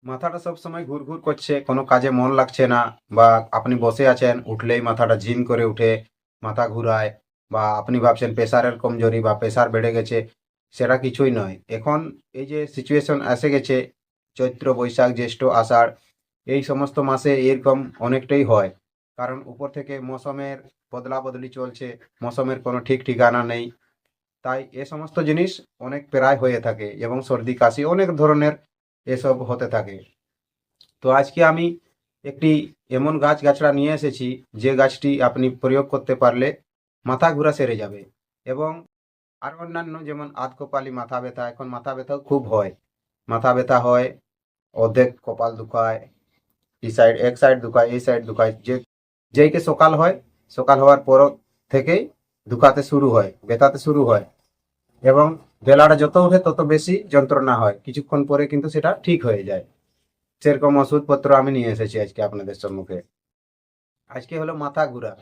মাথাটা সবসময় ঘুরঘুর করছে, কোনো কাজে মন লাগছে না, বা আপনি বসে আছেন উঠলেই মাথাটা ঝিম করে উঠে, মাথা ঘুরায়, বা আপনি ভাবছেন প্রেসারের কমজোরি বা প্রেসার বেড়ে গেছে, সেটা কিছুই নয়। এখন এই যে সিচুয়েশন এসে গেছে, চৈত্র বৈশাখ জ্যৈষ্ঠ আষাঢ় এই সমস্ত মাসে এরকম অনেকটাই হয়। কারণ উপর থেকে মৌসুমের বদলা বদলি চলছে, মৌসুমের কোনো ঠিক ঠিকানা নেই। তাই এ সমস্ত জিনিস অনেক প্রায় হয়ে থাকে, এবং সর্দি কাশি অনেক ধরনের এসব হতে থাকে। তো আজকে আমি একটি এমন গাছগাছড়া নিয়ে এসেছি, যে গাছটি আপনি প্রয়োগ করতে পারলে মাথা ঘোরা সেরে যাবে। এবং আর অন্যান্য যেমন আধকপালি মাথা ব্যথা, এখন মাথা ব্যথাও খুব হয়। মাথা ব্যথা হয়, অর্ধেক কপাল দুখায়, এই সাইড এক সাইড দুখায়, এই সাইড দুখায়, যেইকে সকাল হয়, সকাল হওয়ার পর থেকেই দুখাতে শুরু হয়, ব্যথাতে শুরু হয়। এবং বেলাটা যত ওঠে তত বেশি যন্ত্রণা হয়, কিছুক্ষণ পরে কিন্তু সেটা ঠিক হয়ে যায়। সেরকম ওষুধপত্র আমি নিয়ে এসেছি আজকে আপনাদের সম্মুখে। আজকে হলো মাথা ঘুরা,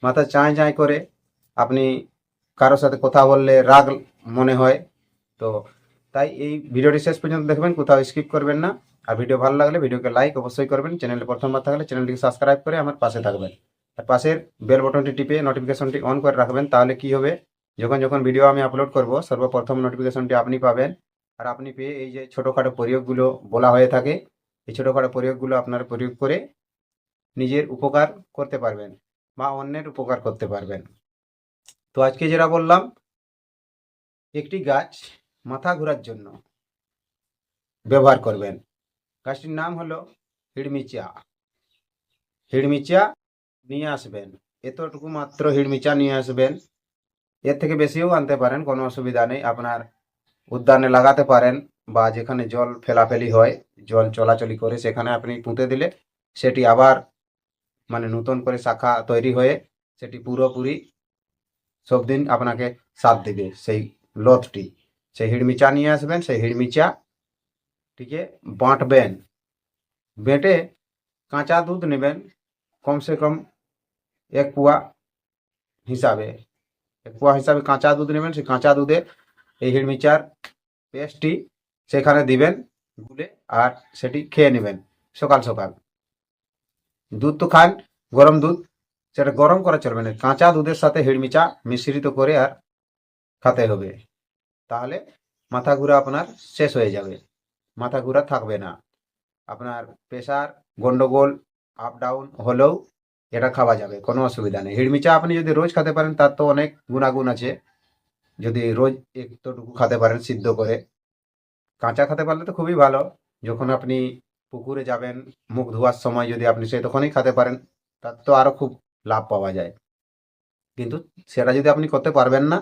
মাথা চাঁই চাঁই করে, আপনি কারোর সাথে কথা বললে রাগ মনে হয়। তো তাই এই ভিডিওটি শেষ পর্যন্ত দেখবেন, কোথাও স্কিপ করবেন না। আর ভিডিও ভালো লাগলে ভিডিওকে লাইক অবশ্যই করবেন, চ্যানেলে প্রথমবার থাকলে চ্যানেলটিকে সাবস্ক্রাইব করে আমার পাশে থাকবেন। আর পাশের বেল বটনটি টিপে নোটিফিকেশনটি অন করে রাখবেন, তাহলে কি হবে, যখন যখন ভিডিও আমি আপলোড করব সর্বপ্রথম নোটিফিকেশনটি আপনি পাবেন। আর আপনি পেয়ে এই যে ছোটোখাটো প্রয়োগগুলো বলা হয়ে থাকে, এই ছোটোখাটো প্রয়োগগুলো আপনার প্রয়োগ করে নিজের উপকার করতে পারবেন, বা অন্যের উপকার করতে পারবেন। তো আজকে যেটা বললাম, একটি গাছ মাথা ঘোরার জন্য ব্যবহার করবেন। গাছটির নাম হলো হিড়মিচা। হিড়মিচা নিয়ে আসবেন, এতটুকু মাত্র হিড়মিচা নিয়ে আসবেন। এর থেকে বেশিও আনতে পারেন, কোনো অসুবিধা নেই। আপনার উদ্যানে লাগাতে পারেন, বা যেখানে জল ফেলাফেলি হয়, জল চলাচলি করে, সেখানে আপনি পুঁতে দিলে সেটি আবার মানে নতুন করে শাখা তৈরি হয়ে সেটি পুরোপুরি সব দিন আপনাকে সাথ দিবে। সেই লতটি, সেই হিড়মিচা নিয়ে আসবেন, সেই হিড়মিচাটিকে বাঁটবেন। বেটে কাঁচা দুধ নেবেন, কমসে কম এক পোয়া হিসাবে, এক পোয়া হিসাবে কাঁচা দুধ নেবেন। সেই কাঁচা দুধে এই হিড়মিচার পেস্টটি সেখানে দিবেন গুলে, আর সেটি খেয়ে নেবেন সকাল সকাল। দুধ তো খান, গরম দুধ, সেটা গরম করা চলবে না, কাঁচা দুধের সাথে হিড়মিচা মিশ্রিত করে আর খেতে হবে। তাহলে মাথা ঘুরা আপনার শেষ হয়ে যাবে, মাথা ঘুরা থাকবে না। আপনার প্রেশার গন্ডগোল আপ ডাউন হলেও এটা খাওয়া যাবে, কোনো অসুবিধা নেই। হিড়মিচা আপনি যদি রোজ খেতে পারেন তার তো অনেক গুণাগুণ আছে। যদি রোজ একটুকু খেতে পারেন সিদ্ধ করে, কাঁচা খেতে পারলে তো খুবই ভালো। যখন আপনি পুকুরে যাবেন মুখ ধোয়ার সময় যদি আপনি সে তখনই খেতে পারেন, তার তো আরো খুব লাভ পাওয়া যায়। কিন্তু সেটা যদি আপনি করতে পারবেন না,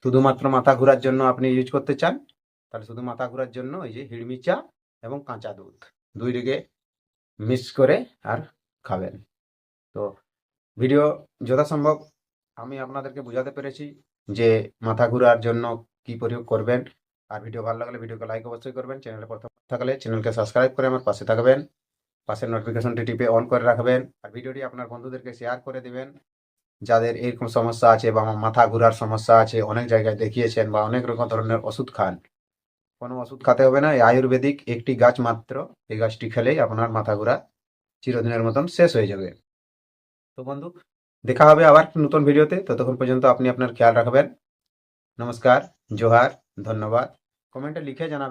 শুধুমাত্র মাথা ঘোরার জন্য আপনি ইউজ করতে চান, তাহলে শুধু মাথা ঘোরার জন্য এই যে হিড়মিচা এবং কাঁচা দুধ দুইটিকে মিক্স করে আর খাবেন। তো ভিডিও যথাসম্ভব আমি আপনাদেরকে বোঝাতে পেরেছি যে মাথা ঘোরার জন্য কি প্রয়োগ করবেন। আর ভিডিও ভালো লাগলে ভিডিওকে লাইক অবশ্যই করবেন, চ্যানেলে প্রথম থাকলে চ্যানেলকে সাবস্ক্রাইব করে আমার পাশে থাকবেন, পাশের নোটিফিকেশনটি টিপে অন করে রাখবেন। আর ভিডিওটি আপনার বন্ধুদেরকে শেয়ার করে দিবেন, যাদের এরকম সমস্যা আছে বা মাথা ঘোরার সমস্যা আছে, অনেক জায়গায় দেখিয়েছেন বা অনেক রকম ধরনের ওষুধ খান। কোনো ওষুধ খেতে হবে না, এই আয়ুর্বেদিক একটি গাছ মাত্র, এই গাছটি খেলেই আপনার মাথা ঘোরা চিরদিনের মতন শেষ হয়ে যাবে। তো বন্ধু, দেখা হবে আবার নতুন ভিডিওতে, ততক্ষণ পর্যন্ত আপনি আপনার খেয়াল রাখবেন। নমস্কার, জোহার, ধন্যবাদ। কমেন্টে লিখে জানাবেন।